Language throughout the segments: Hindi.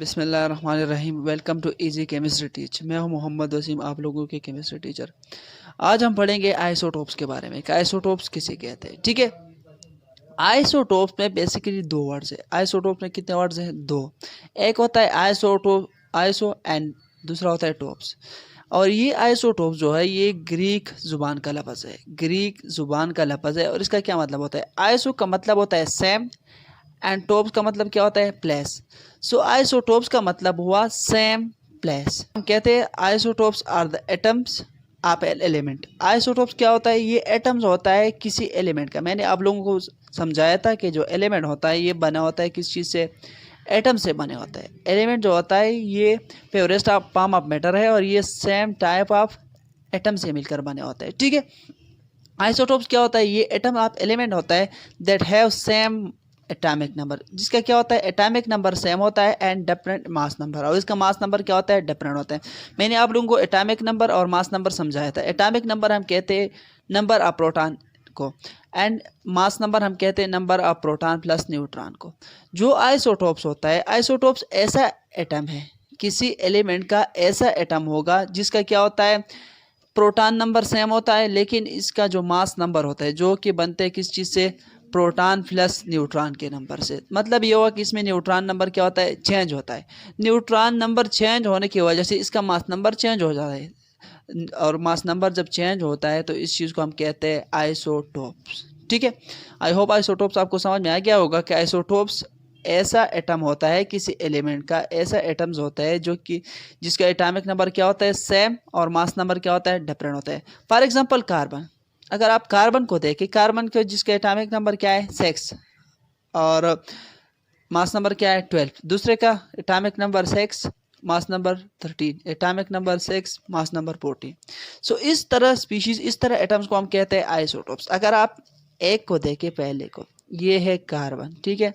बिस्मिल्लाहिर्रहमानिर्रहीम। Welcome to easy chemistry teach. मैं हूं मोहम्मद वसीम, आप लोगों के केमिस्ट्री टीचर। आज हम पढ़ेंगे आइसोटोप्स के बारे में कि आइसोटोप्स किसे कहते हैं। ठीक है, आइसोटोप्स में बेसिकली दो वर्ड्स है। आइसोटोप्स में कितने वर्ड्स हैं? दो। एक होता है आइसोटोप, आइसो, एंड दूसरा होता है टोप्स। और ये आइसोटोप जो है ये ग्रीक ज़ुबान का लफ्ज़ है, ग्रीक ज़ुबान का लफ्ज़ है। और इसका क्या मतलब होता है? आइसो का मतलब होता है सेम, एंड टोप्स का मतलब क्या होता है? प्लेस। सो आइसोटोप्स का मतलब हुआ सेम प्लेस। हम कहते हैं isotopes are the atoms of an element. Isotopes क्या होता है? ये एटम्स होता है किसी एलिमेंट का। मैंने आप लोगों को समझाया था कि जो एलिमेंट होता है ये बना होता है किस चीज़ से? एटम से बने होता है। एलिमेंट जो होता है ये purest of form of matter है और ये सेम टाइप ऑफ एटम से मिलकर बने होते हैं। ठीक है, आइसोटोप्स क्या होता है? ये एटम ऑफ एलिमेंट होता है that have same atomic number, जिसका क्या होता है? एटॉमिक नंबर सेम होता है एंड डिफरेंट मास नंबर। और इसका मास नंबर क्या होता है? डिफरेंट होता है। मैंने आप लोगों को एटॉमिक नंबर और मास नंबर समझाया था। एटॉमिक नंबर हम कहते हैं नंबर ऑफ प्रोटॉन को, एंड मास नंबर हम कहते हैं number of proton plus neutron को। जो आइसोटोप्स होता है, आइसोटोप्स ऐसा एटम है, किसी एलिमेंट का ऐसा एटम होगा जिसका क्या होता है? प्रोटॉन नंबर सेम होता है, लेकिन इसका जो मास नंबर होता है, जो कि बनते हैं किस चीज़ से? प्रोटॉन प्लस न्यूट्रॉन के नंबर से। मतलब ये हुआ कि इसमें न्यूट्रॉन नंबर क्या होता है? चेंज होता है। न्यूट्रॉन नंबर चेंज होने की वजह से इसका मास नंबर चेंज हो जाता है, और मास नंबर जब चेंज होता है तो इस चीज़ को हम कहते हैं आइसोटोप्स। ठीक है, आई होप आइसोटोप्स आपको समझ में आ गया होगा कि आइसोटोप्स ऐसा एटम होता है किसी एलिमेंट का, ऐसा एटम्स होता है जो कि जिसका एटॉमिक नंबर क्या होता है? सेम, और मास नंबर क्या होता है? डिफरेंट होता है। फॉर एग्जांपल कार्बन, अगर आप कार्बन को देखें, कार्बन के जिसका एटॉमिक नंबर क्या है? 6, और मास नंबर क्या है? 12। दूसरे का atomic number 6, mass number 13, atomic number 6, mass number 14। सो इस तरह स्पीशीज, इस तरह एटम्स को हम कहते हैं आइसोटोप्स। अगर आप एक को देखें, पहले को, ये है कार्बन। ठीक है,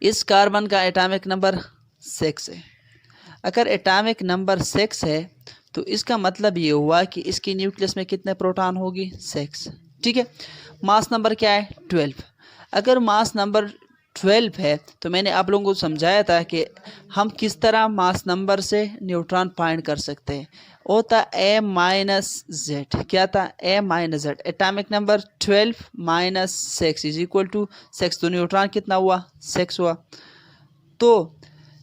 इस कार्बन का एटॉमिक नंबर 6 है। अगर एटॉमिक नंबर 6 है तो इसका मतलब ये हुआ कि इसकी न्यूक्लियस में कितने प्रोटॉन होगी? 6। ठीक है, मास नंबर क्या है? 12। अगर मास नंबर 12 है तो मैंने आप लोगों को समझाया था कि हम किस तरह मास नंबर से न्यूट्रॉन फाइंड कर सकते हैं। वो था ए माइनस जेड। क्या था? A minus Z. Atomic number 12 minus 6 is equal to 6। तो न्यूट्रॉन कितना हुआ? 6 हुआ। तो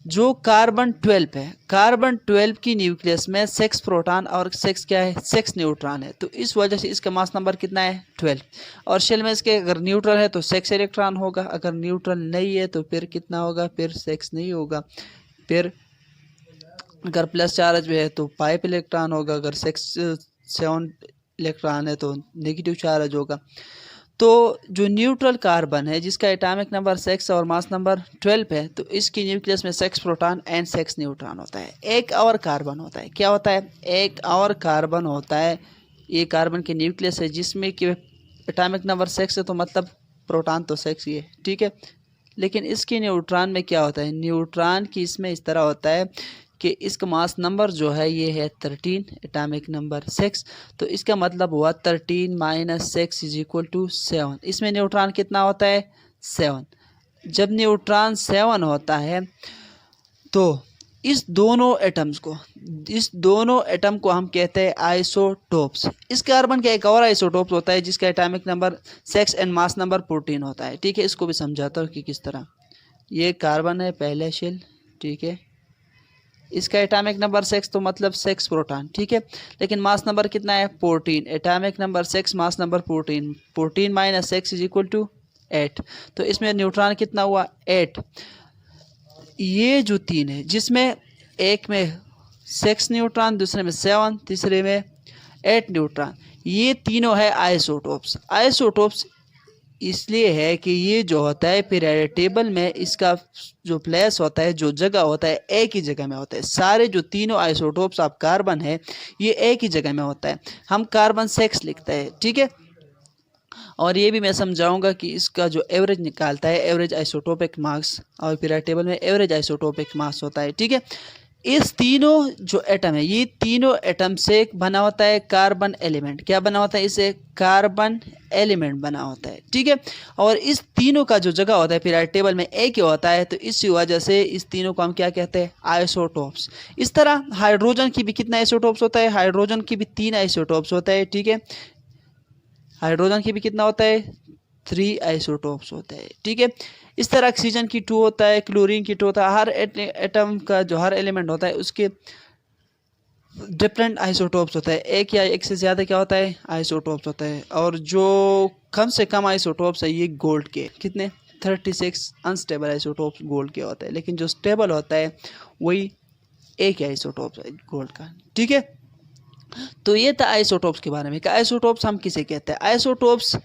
जो कार्बन 12 है, कार्बन 12 की न्यूक्लियस में 6 प्रोटॉन और 6 क्या है? 6 न्यूट्रॉन है। तो इस वजह से इसका मास नंबर कितना है? 12। और शेल में इसके अगर न्यूट्रल है तो 6 इलेक्ट्रॉन होगा, अगर न्यूट्रल नहीं है तो फिर कितना होगा? फिर 6 नहीं होगा। फिर अगर प्लस चार्ज है तो 5 इलेक्ट्रॉन होगा, अगर 7 इलेक्ट्रॉन है तो नेगेटिव चार्ज होगा। तो जो न्यूट्रल कार्बन है जिसका एटॉमिक नंबर 6 और मास नंबर 12 है, तो इसकी न्यूक्लियस में 6 प्रोटॉन एंड 6 न्यूट्रॉन होता है। एक और कार्बन होता है। क्या होता है? एक और कार्बन होता है। ये कार्बन की न्यूक्लियस है जिसमें कि एटॉमिक नंबर 6 है, तो मतलब प्रोटॉन तो 6 ही है। ठीक है, लेकिन इसकी न्यूट्रॉन में क्या होता है? न्यूट्रॉन की इसमें इस तरह होता है कि इसका मास नंबर जो है ये है 13, एटॉमिक नंबर 6। तो इसका मतलब हुआ 13 माइनस 6 इज इक्वल टू 7। इसमें न्यूट्रॉन कितना होता है? 7। जब न्यूट्रॉन 7 होता है तो इस दोनों एटम को हम कहते हैं आइसोटोप्स। इस कार्बन का एक और आइसोटोप्स होता है जिसका atomic number 6 and mass number 14 होता है। ठीक है, इसको भी समझाता हूँ कि किस तरह। ये कार्बन है, पहले शेल। ठीक है, इसका एटॉमिक नंबर 6 तो मतलब 6 प्रोटॉन। ठीक है, लेकिन मास नंबर कितना है? 14। Atomic number 6, mass number 14। 14 minus 6 is equal to 8। तो इसमें न्यूट्रॉन कितना हुआ? 8। ये जो 3 है जिसमें एक में 6 न्यूट्रॉन, दूसरे में 7, तीसरे में 8 न्यूट्रॉन, ये तीनों है आइसोटोप्स। आइसोटोप्स इसलिए है कि ये जो होता है पीरियोडिक टेबल में इसका जो प्लेस होता है, जो जगह होता है, एक ही जगह में होता है। सारे जो तीनों आइसोटोप्स ऑफ कार्बन है ये एक ही जगह में होता है। हम कार्बन 6 लिखते हैं। ठीक है, और ये भी मैं समझाऊंगा कि इसका जो एवरेज निकालता है, एवरेज आइसोटोपिक मास, और पीरियोडिक टेबल में एवरेज आइसोटोपिक मास होता है। ठीक है, इस तीनों जो एटम है, ये तीनों एटम से बना होता है कार्बन एलिमेंट। क्या बना होता है? इसे कार्बन एलिमेंट बना होता है, ठीक है। और इस तीनों का जो जगह होता है पीरियोडिक टेबल में एक ही होता है, तो इस वजह से इस तीनों को हम क्या कहते हैं? आइसोटोप्स। इस तरह हाइड्रोजन की भी कितना आइसोटोप्स होता है? हाइड्रोजन की भी 3 आइसोटोप्स होता है, ठीक है। हाइड्रोजन की भी कितना होता है? 3 आइसोटोप्स होते हैं, ठीक है। इस तरह ऑक्सीजन की 2 होता है, क्लोरीन की 2 होता है। हर एटम का जो हर एलिमेंट होता है उसके डिफरेंट आइसोटोप्स होता है। एक या एक से ज़्यादा क्या होता है? आइसोटोप्स होता है। और जो कम से कम आइसोटोप्स है ये गोल्ड के, कितने? 36 अनस्टेबल आइसोटोप्स गोल्ड के होते हैं, लेकिन जो स्टेबल होता है वही एक ही आइसोटोप्स है गोल्ड का, ठीक है। तो ये था आइसोटोप्स के बारे में कि आइसोटोप्स हम किसे कहते हैं। आइसोटोप्स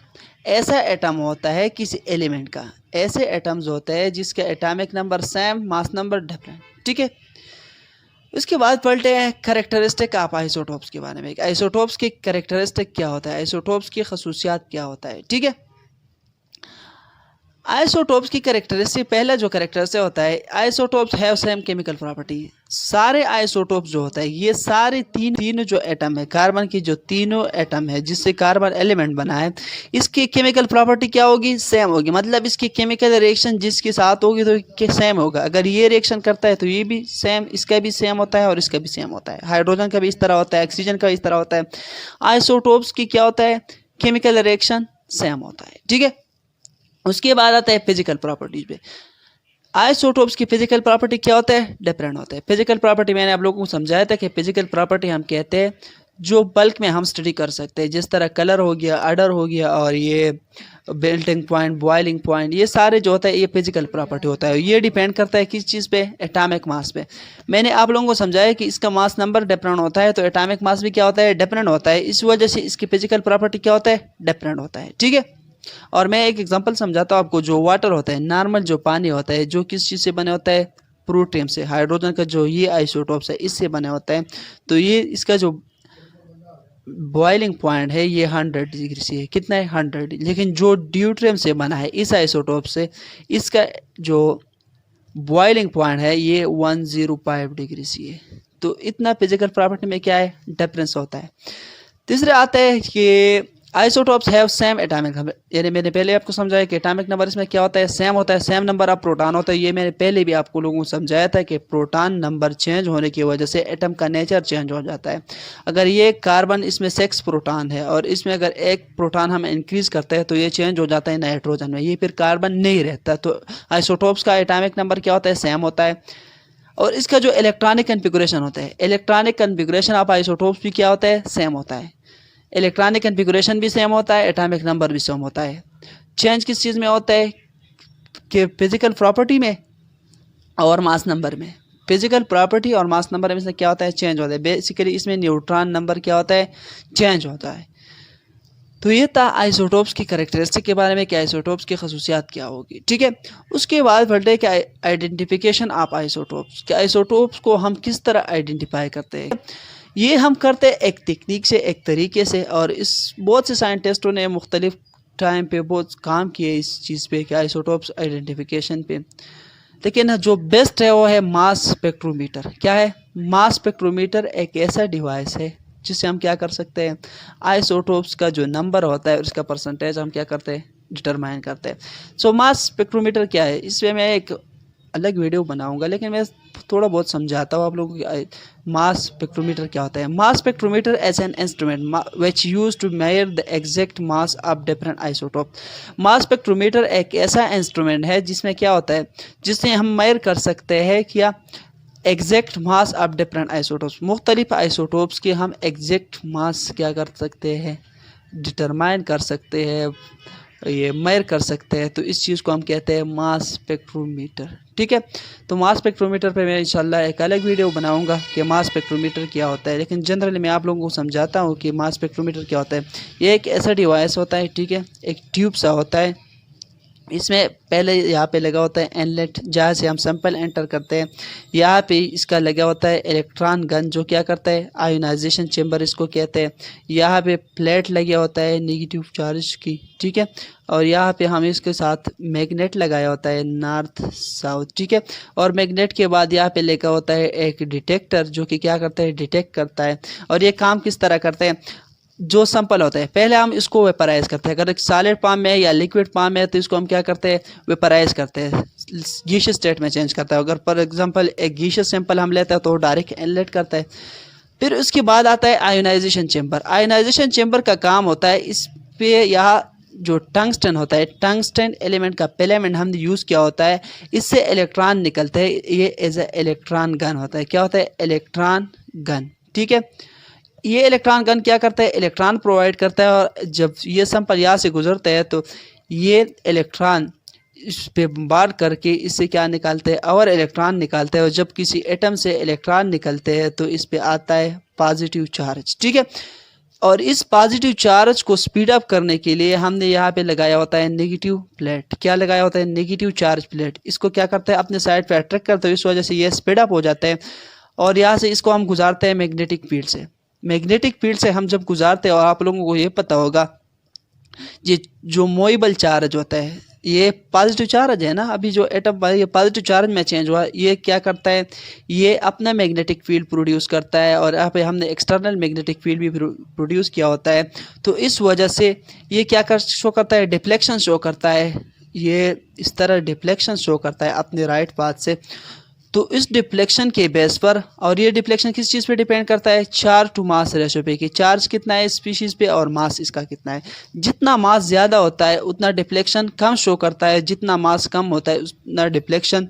ऐसा एटम होता है किसी एलिमेंट का, ऐसे एटम्स होते हैं जिसका atomic number same, mass number different, ठीक है। उसके बाद पढ़ते हैं कैरेक्टरिस्टिक ऑफ आइसोटोप्स के बारे में। आइसोटोप्स की कैरेक्टरिस्टिक क्या होता है, आइसोटोप्स की खसूसियात क्या होता है, ठीक है। आइसोटोप्स की कैरेक्टरिस्टिक, पहला जो कैरेक्टरिस्टिक होता है, isotopes have same chemical property. सारे आइसोटोप्स जो होता है, ये सारे तीन जो एटम है, कार्बन की जो तीनों एटम है जिससे कार्बन एलिमेंट बना है, इसकी केमिकल प्रॉपर्टी क्या होगी? सेम होगी। मतलब इसकी केमिकल रिएक्शन जिसके साथ होगी तो सेम होगा। अगर ये रिएक्शन करता है तो ये भी सेम, इसका भी सेम होता है और इसका भी सेम होता है। हाइड्रोजन का भी इस तरह होता है, ऑक्सीजन का इस तरह होता है। आइसोटोप्स की क्या होता है? केमिकल रिएक्शन सेम होता है, ठीक है। उसके बाद आता है फिजिकल प्रॉपर्टीज पे। आइसोटोप्स की फिजिकल प्रॉपर्टी क्या होता है? डिफरेंट होता है। फिजिकल प्रॉपर्टी मैंने आप लोगों को समझाया था कि फिजिकल प्रॉपर्टी हम कहते हैं जो बल्क में हम स्टडी कर सकते हैं, जिस तरह कलर हो गया, ऑर्डर हो गया, और ये मेल्टिंग पॉइंट, बॉइलिंग पॉइंट, ये सारे जो होता है ये फिजिकल प्रॉपर्टी होता है। ये डिपेंड करता है किस चीज़ पे? एटॉमिक मास पे। मैंने आप लोगों को समझाया कि इसका मास नंबर डिफरेंट होता है, तो एटॉमिक मास भी क्या होता है? डिफरेंट होता है। इस वजह से इसकी फिजिकल प्रॉपर्टी क्या होता है? डिफरेंट होता है, ठीक है। और मैं एक एग्जांपल समझाता हूँ आपको। जो वाटर होता है, नॉर्मल जो पानी होता है, जो किस चीज़ से बने होता है? प्रोटियम से। हाइड्रोजन का जो ये आइसोटोप्स है इससे बने होता है। तो ये इसका जो बॉइलिंग पॉइंट है ये 100 डिग्री से है। कितना है? 100। लेकिन जो ड्यूटेरियम से बना है इस आइसोटोप से, इसका जो बॉइलिंग पॉइंट है ये 105 डिग्री से है। तो इतना फिजिकल प्रॉपर्टी में क्या है? डिफरेंस होता है। तीसरे आता है कि isotopes have same atomic number. यानी मैंने पहले आपको समझाया कि एटॉमिक नंबर इसमें क्या होता है? सेम होता है। सेम नंबर ऑफ प्रोटॉन होता है। ये मैंने पहले भी आपको लोगों को समझाया था कि प्रोटॉन नंबर चेंज होने की वजह से एटम का नेचर चेंज हो जाता है। अगर ये कार्बन, इसमें 6 प्रोटॉन है और इसमें अगर एक प्रोटॉन हम इंक्रीज करते हैं तो ये चेंज हो जाता है नाइट्रोजन में, ये फिर कार्बन नहीं रहता। तो आइसोटोप्स का एटॉमिक नंबर क्या होता है? सेम होता है। और इसका जो इलेक्ट्रॉनिक कन्फिगुरेशन होता है, इलेक्ट्रॉनिक कन्फिगुरेशन ऑफ आइसोटोप्स भी क्या होता है? सेम होता है। इलेक्ट्रॉनिक कन्फिगुरेशन भी सेम होता है, एटॉमिक नंबर भी सेम होता है। चेंज किस चीज़ में होता है? कि फिजिकल प्रॉपर्टी में और मास नंबर में। फिजिकल प्रॉपर्टी और मास नंबर में से क्या होता है? चेंज होता है। बेसिकली इसमें न्यूट्रॉन नंबर क्या होता है? चेंज होता है। तो ये था आइसोटोप्स की कैरेक्टरिस्टिक के बारे में कि आइसोटोप्स की खसूसियात क्या होगी, ठीक है। उसके बाद बढ़ते हैं कि आइडेंटिफिकेशन ऑफ आइसोटोप्स, कि आइसोटोप्स को हम किस तरह आइडेंटिफाई करते हैं। ये हम करते हैं एक टेक्निक से, एक तरीके से। और इस बहुत से साइंटिस्टों ने मुख्तलिफ टाइम पे बहुत काम किए इस चीज़ पे कि आइसोटोप्स आइडेंटिफिकेशन पे। लेकिन जो बेस्ट है वो है मास स्पेक्ट्रोमीटर। क्या है? मास स्पेक्ट्रोमीटर एक ऐसा डिवाइस है जिससे हम क्या कर सकते हैं? आइसोटोप्स का जो नंबर होता है उसका परसेंटेज हम क्या करते हैं? डिटरमाइन करते हैं। सो मास स्पेक्ट्रोमीटर क्या है, इसमें मैं एक अलग वीडियो बनाऊंगा, लेकिन मैं थोड़ा बहुत समझाता हूँ आप लोगों को मास स्पेक्ट्रोमीटर क्या होता है। Mass spectrometer as an instrument which use to measure the exact mass of different isotope. Mass spectrometer एक ऐसा इंस्ट्रूमेंट है जिसमें क्या होता है? जिससे हम मेजर कर सकते हैं क्या? Exact mass of different isotopes. मुख्तलिफ आइसोटोप्स के हम एग्जैक्ट मास क्या कर सकते हैं? डिटरमाइन कर सकते हैं, ये मेजर कर सकते हैं। तो इस चीज़ को हम कहते हैं मास स्पेक्ट्रोमीटर, ठीक है। तो मास स्पेक्ट्रोमीटर पे मैं इंशाल्लाह एक अलग वीडियो बनाऊंगा कि मास स्पेक्ट्रोमीटर क्या होता है। लेकिन जनरली मैं आप लोगों को समझाता हूँ कि मास स्पेक्ट्रोमीटर क्या होता है। ये एक ऐसा डिवाइस होता है, ठीक है, एक ट्यूब सा होता है इसमें पहले यहाँ पे लगा होता है इनलेट, जहाँ से हम सैंपल एंटर करते हैं। यहाँ पे इसका लगा होता है इलेक्ट्रॉन गन, जो क्या करता है आयोनाइजेशन चेंबर इसको कहते हैं। यहाँ पे प्लेट लगा होता है नेगेटिव चार्ज की, ठीक है। और यहाँ पे हम इसके साथ मैग्नेट लगाया होता है नॉर्थ साउथ, ठीक है। और मैग्नेट के बाद यहाँ पे लगा होता है एक डिटेक्टर, जो कि क्या करता है डिटेक्ट करता है। और ये काम किस तरह करता है, जो सैंपल होता है पहले हम इसको वेपराइज करते हैं। अगर एक सॉलिड फॉर्म में या लिक्विड फॉर्म में है तो इसको हम क्या करते हैं वेपराइज करते हैं, गैसियस स्टेट में चेंज करता है। अगर फॉर एग्जांपल एक गैसियस सैंपल हम लेते हैं तो डायरेक्ट इनलेट करता है। फिर उसके बाद आता है आयोनाइजेशन चेंबर। आयोनाइजेशन चेंबर का काम होता है इस पे यहाँ जो टंगस्टन होता है, टंगस्टन एलिमेंट का फिलामेंट हमने यूज़ किया होता है, इससे इलेक्ट्रॉन निकलते हैं। ये एज ए इलेक्ट्रॉन गन होता है। क्या होता है इलेक्ट्रॉन गन, ठीक है। ये इलेक्ट्रॉन गन क्या करता है इलेक्ट्रॉन प्रोवाइड करता है। और जब ये सैंपल यहाँ से गुजरते हैं तो ये इलेक्ट्रॉन इस पे बम्बार्ड करके इससे क्या निकालते हैं और इलेक्ट्रॉन निकालते हैं। और जब किसी एटम से इलेक्ट्रॉन निकलते हैं तो इस पे आता है पॉजिटिव चार्ज, ठीक है। और इस पॉजिटिव चार्ज को स्पीड अप करने के लिए हमने यहाँ पे लगाया होता है नेगेटिव प्लेट। क्या लगाया होता है नेगेटिव चार्ज प्लेट। इसको क्या करता है अपने साइड पे अट्रैक्ट करता है, इस वजह से ये स्पीड अप हो जाता है। और यहाँ से इसको हम गुजारते हैं मैग्नेटिक फील्ड से। मैग्नेटिक फील्ड से हम जब गुजारते हैं, और आप लोगों को ये पता होगा ये जो मोएबल चार्ज होता है ये पॉजिटिव चार्ज है ना, अभी जो एटम ये पॉजिटिव चार्ज में चेंज हुआ, ये क्या करता है ये अपना मैग्नेटिक फील्ड प्रोड्यूस करता है। और यहाँ पे हमने एक्सटर्नल मैग्नेटिक फील्ड भी प्रोड्यूस किया होता है। तो इस वजह से ये क्या शो करता है डिफ्लेक्शन शो करता है। ये इस तरह डिफ्लेक्शन शो करता है अपने राइट पाथ से। तो इस डिफ्लेक्शन के बेस पर, और ये डिफ्लेक्शन किस चीज़ पे डिपेंड करता है चार्ज टू मास रेशो पे, कि चार्ज कितना है स्पीशीज़ पे और मास इसका कितना है। जितना मास ज़्यादा होता है उतना डिफ्लेक्शन कम शो करता है, जितना मास कम होता है उतना डिफ्लेक्शन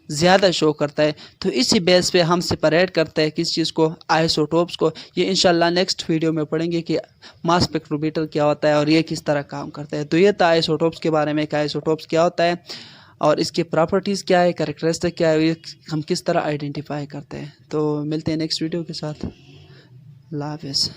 ज़्यादा शो करता है। तो इसी बेस पे हम सेपरेट करते हैं किस चीज़ को आइसोटोप्स को। ये इंशाल्लाह नेक्स्ट वीडियो में पढ़ेंगे कि मास स्पेक्ट्रोमीटर क्या होता है और ये किस तरह काम करता है। तो ये था आइसोटोप्स के बारे में कि आइसोटोप्स क्या होता है और इसकी प्रॉपर्टीज़ क्या है, कैरेक्टरिस्टिक क्या है, ये हम किस तरह आइडेंटिफाई करते हैं। तो मिलते हैं नेक्स्ट वीडियो के साथ। अल्लाह हाफ़िज़।